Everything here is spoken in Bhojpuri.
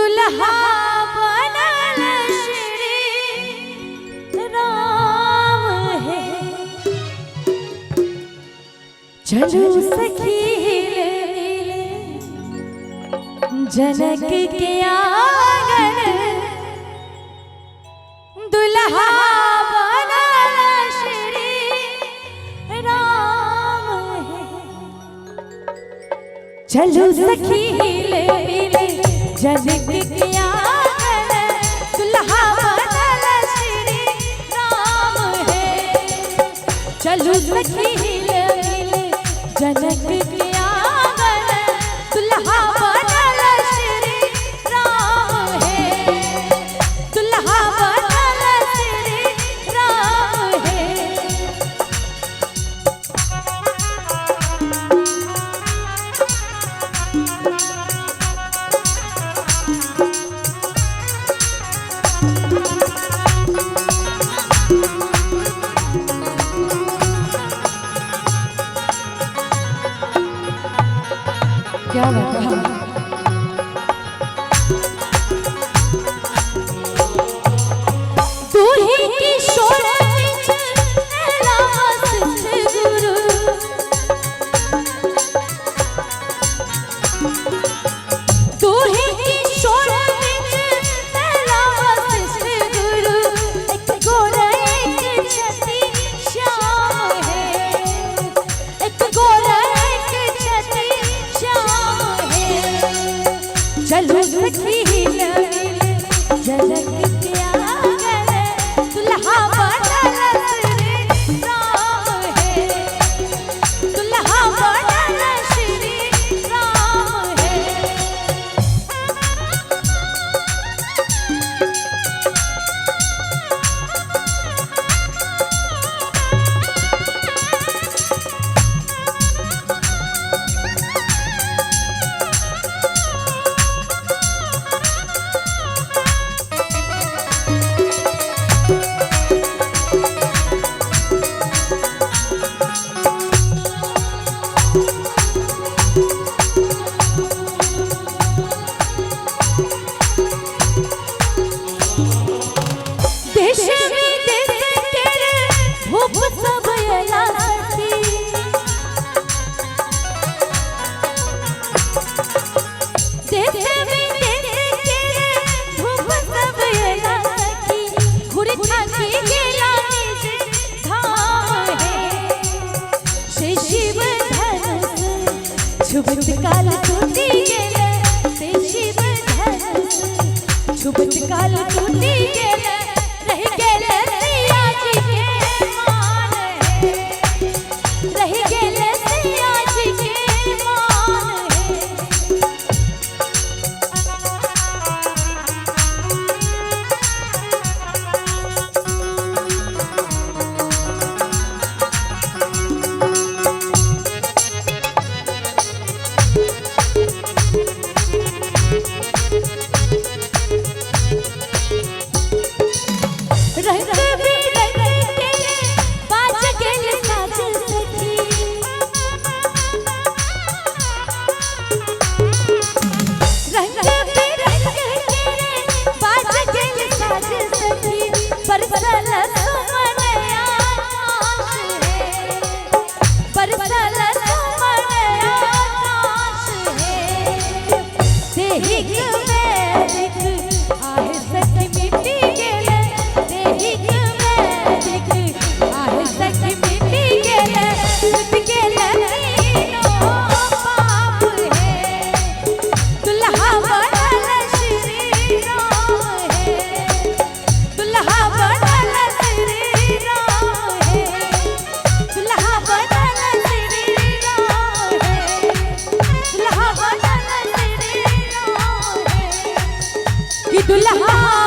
दुल्हा बनल श्री राम है। चलो सखी जनक के आंगन दुल्हा बनल श्री राम है। चलो सखी जनक के आंगन दुल्हा बनल श्री राम है। चलो सखी जनक के आंगन दुल्हा बनल श्री राम है। दुल्हा बनल श्री राम है। क्या बात है। दूही की शोर विच नैलास गुरु। दूही की शोर विच नैलास गुरु। एक गोरा एक छती श्याम है। एक गोरा एक छती श्याम है। चलो सखी जनक के आंगन दुल्हा बनल श्री राम है। दुल्हा बनल श्री राम है। देश विदेश केर भूप सब अयला सखी। देश विदेश केर भूप सब अयला सखी। घुरि ठाकी गेला निज धाम है। से शिव धनुष छुबत काल टूटी गेल। से शिव धनुष छुबत काल टूटी गेल। रह गेल सिया जी के मान है। रह गेल सिया जी के मान है। रंग बिरंग के बाज गेल साज सखी। रंग बिरंग के बाज गेल साज सखी। बरसल सुमन आकाश है। बरसल सुमन आकाश है। देहिक वैदिक आहे सखी मिट्टी गेल। देहिक वैदिक आहे सखी मिट्टी गेल। मिट गेल तीनों पाप है। दुल्हा बनल श्री राम है। दुल्हा बनल श्री राम है। दुल्हा बनल श्री राम है। दुल्हा बनल श्री राम है। कि दुल्हा